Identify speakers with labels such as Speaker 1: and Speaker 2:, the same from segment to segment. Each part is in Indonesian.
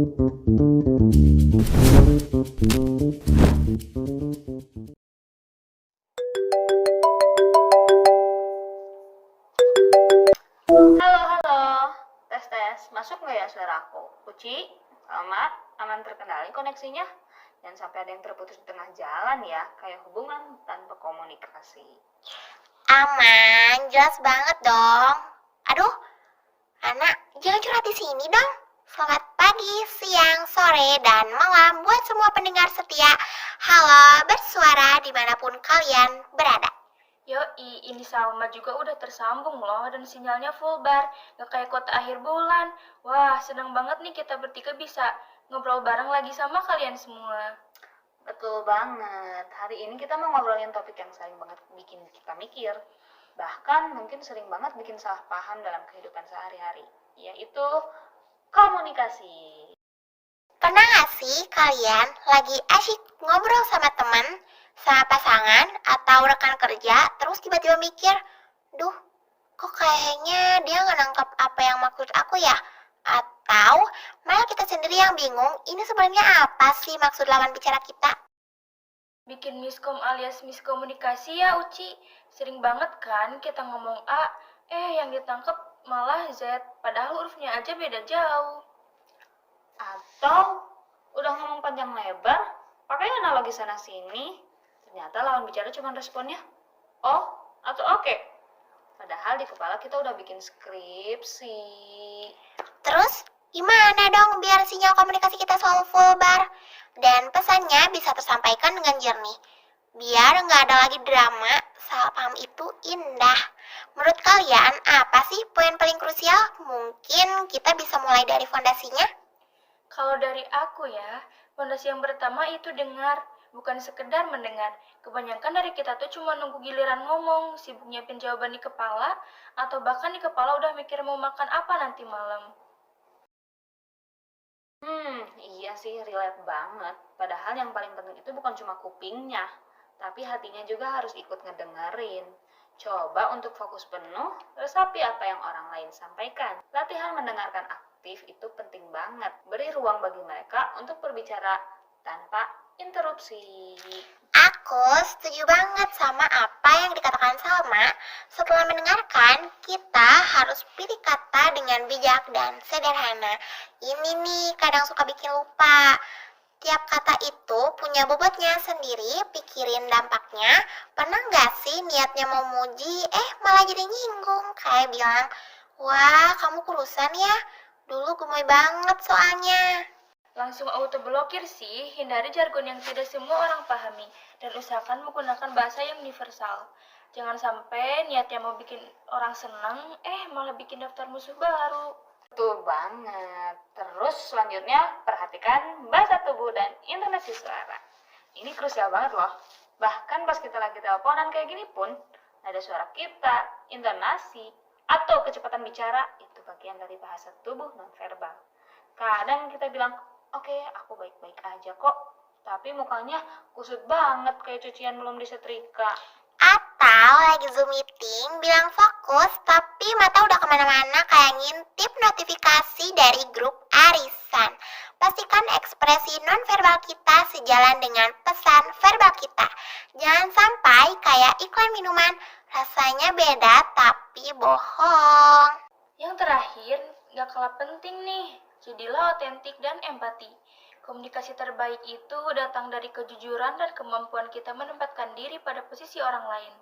Speaker 1: Halo, halo. Tes, tes. Masuk nggak ya suara aku? Uci, selamat. Aman terkendali koneksinya? Jangan sampai ada yang terputus di tengah jalan ya, kayak hubungan tanpa komunikasi.
Speaker 2: Aman, jelas banget dong. Aduh, anak, jangan curhat di sini dong. Selamat pagi, siang, sore, dan malam buat semua pendengar setia. Halo, bersuara dimanapun kalian berada.
Speaker 3: Yoi, ini Salma juga udah tersambung loh dan sinyalnya full bar, gak kayak kota akhir bulan. Wah, seneng banget nih kita bertiga bisa ngobrol bareng lagi sama kalian semua.
Speaker 1: Betul banget. Hari ini kita mau ngobrolin topik yang sering banget bikin kita mikir. Bahkan mungkin sering banget bikin salah paham dalam kehidupan sehari-hari, yaitu komunikasi.
Speaker 2: Pernah gak sih kalian lagi asyik ngobrol sama teman, sama pasangan, atau rekan kerja, terus tiba-tiba mikir, duh, kok kayaknya dia gak nangkep apa yang maksud aku ya? Atau malah kita sendiri yang bingung, ini sebenarnya apa sih maksud lawan bicara kita?
Speaker 3: Bikin miskom alias miskomunikasi ya Uci. Sering banget kan kita ngomong A, yang ditangkep malah Z, padahal hurufnya aja beda jauh.
Speaker 1: Atau udah ngomong panjang lebar, pakai analogi sana sini, ternyata lawan bicara cuma responnya oh atau oke. Padahal di kepala kita udah bikin skripsi.
Speaker 2: Terus gimana dong biar sinyal komunikasi kita selalu full bar dan pesannya bisa tersampaikan dengan jernih? Biar nggak ada lagi drama, salah paham itu indah. Menurut kalian apa sih poin paling krusial? Mungkin kita bisa mulai dari fondasinya.
Speaker 3: Kalau dari aku ya, fondasi yang pertama itu dengar, bukan sekedar mendengar. Kebanyakan dari kita tuh cuma nunggu giliran ngomong, sibuk nyiapin jawaban di kepala, atau bahkan di kepala udah mikir mau makan apa nanti malam.
Speaker 1: Iya sih, relate banget. Padahal yang paling penting itu bukan cuma kupingnya, tapi hatinya juga harus ikut ngedengerin. Coba untuk fokus penuh, resapi apa yang orang lain sampaikan. Latihan mendengarkan aktif itu penting banget. Beri ruang bagi mereka untuk berbicara tanpa interupsi.
Speaker 2: Aku setuju banget sama apa yang dikatakan Salma. Setelah mendengarkan, kita harus pilih kata dengan bijak dan sederhana. Ini nih kadang suka bikin lupa. Tiap kata itu punya bobotnya sendiri, pikirin dampaknya. Pernah nggak sih niatnya mau muji, malah jadi nyinggung. Kayak bilang, wah kamu kurusan ya, dulu gemoy banget soalnya.
Speaker 3: Langsung auto blokir sih, hindari jargon yang tidak semua orang pahami, dan usahakan menggunakan bahasa yang universal. Jangan sampai niatnya mau bikin orang senang, malah bikin daftar musuh baru.
Speaker 1: Betul banget. Terus selanjutnya perhatikan bahasa tubuh dan intonasi suara. Ini krusial banget loh. Bahkan pas kita lagi teleponan kayak gini pun, nada suara kita, intonasi, atau kecepatan bicara itu bagian dari bahasa tubuh nonverbal. Kadang kita bilang, oke, aku baik-baik aja kok. Tapi mukanya kusut banget kayak cucian belum disetrika.
Speaker 2: Atau lagi Zoom meeting, bilang fokus, tapi mata udah kemana-mana kayak ngintip notifikasi dari grup arisan. Pastikan ekspresi non-verbal kita sejalan dengan pesan verbal kita. Jangan sampai kayak iklan minuman, rasanya beda tapi bohong.
Speaker 3: Yang terakhir, gak kalah penting nih, jadilah otentik dan empati. Komunikasi terbaik itu datang dari kejujuran dan kemampuan kita menempatkan diri pada posisi orang lain.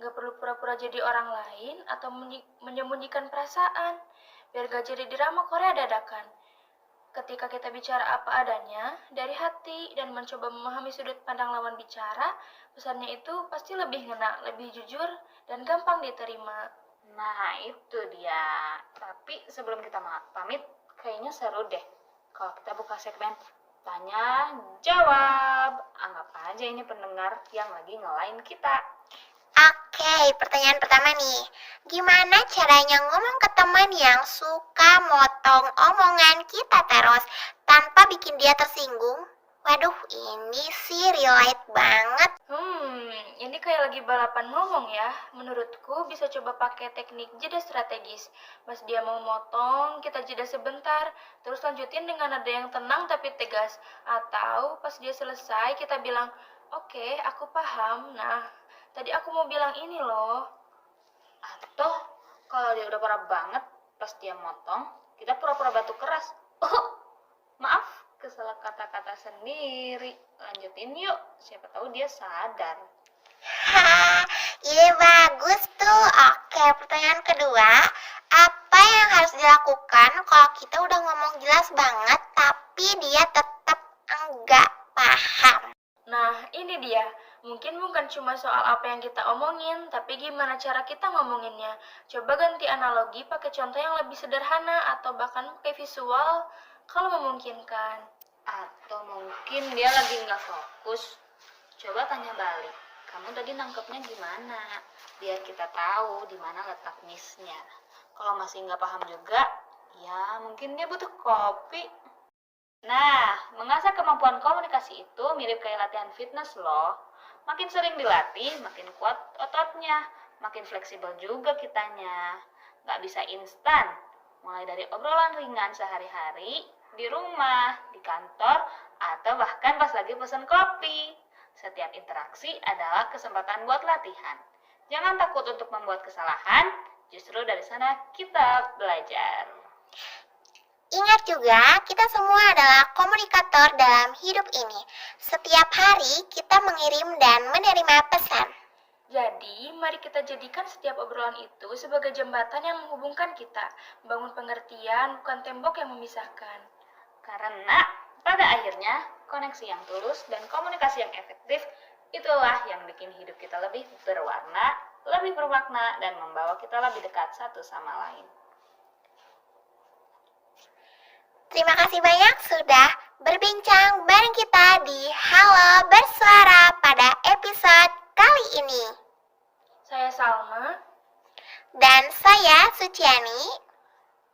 Speaker 3: Gak perlu pura-pura jadi orang lain atau menyembunyikan perasaan, biar gak jadi drama Korea dadakan. Ketika kita bicara apa adanya, dari hati, dan mencoba memahami sudut pandang lawan bicara, pesannya itu pasti lebih ngena, lebih jujur, dan gampang diterima.
Speaker 1: Nah itu dia. Tapi sebelum kita pamit, kayaknya seru deh kalau kita buka segmen tanya jawab. Anggap aja ini pendengar yang lagi ngelain kita.
Speaker 2: Oke, pertanyaan pertama nih. Gimana caranya ngomong ke teman yang suka motong omongan kita terus tanpa bikin dia tersinggung? Waduh, ini sih relate banget.
Speaker 3: Ini kayak lagi balapan ngomong ya. Menurutku bisa coba pakai teknik jeda strategis. Pas dia mau motong, kita jeda sebentar, terus lanjutin dengan nada yang tenang tapi tegas. Atau pas dia selesai, kita bilang, oke, aku paham. Nah, tadi aku mau bilang ini loh.
Speaker 1: Atau kalau dia udah parah banget, pas dia motong, kita pura-pura batuk keras. Oh, maaf, kesalah kata-kata sendiri. Lanjutin yuk, siapa tahu dia sadar.
Speaker 2: Hah, ide bagus tuh. Oke, pertanyaan kedua. Apa yang harus dilakukan kalau kita udah ngomong jelas banget tapi dia tetap enggak paham?
Speaker 3: Nah, ini dia. Mungkin bukan cuma soal apa yang kita omongin, tapi gimana cara kita ngomonginnya. Coba ganti analogi pakai contoh yang lebih sederhana atau bahkan pakai visual kalau memungkinkan.
Speaker 1: Atau mungkin dia lagi nggak fokus. Coba tanya balik. Kamu tadi nangkepnya gimana? Biar kita tahu di mana letak miss-nya. Kalau masih nggak paham juga, ya mungkin dia butuh kopi. Nah, mengasah kemampuan komunikasi itu mirip kayak latihan fitness loh. Makin sering dilatih, makin kuat ototnya, makin fleksibel juga kitanya. Nggak bisa instan, mulai dari obrolan ringan sehari-hari, di rumah, di kantor, atau bahkan pas lagi pesan kopi. Setiap interaksi adalah kesempatan buat latihan. Jangan takut untuk membuat kesalahan, justru dari sana kita belajar.
Speaker 2: Ingat juga, kita semua adalah komunikator dalam hidup ini. Setiap hari kita mengirim dan menerima pesan.
Speaker 3: Jadi, mari kita jadikan setiap obrolan itu sebagai jembatan yang menghubungkan kita. Bangun pengertian, bukan tembok yang memisahkan.
Speaker 1: Karena pada akhirnya, koneksi yang tulus dan komunikasi yang efektif itulah yang bikin hidup kita lebih berwarna, lebih bermakna, dan membawa kita lebih dekat satu sama lain.
Speaker 2: Terima kasih banyak sudah berbincang bareng kita di Halo Bersuara pada episode kali ini.
Speaker 3: Saya Salma.
Speaker 2: Dan saya Suciani.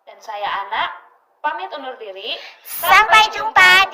Speaker 1: Dan saya Ana, pamit undur diri.
Speaker 2: Sampai jumpa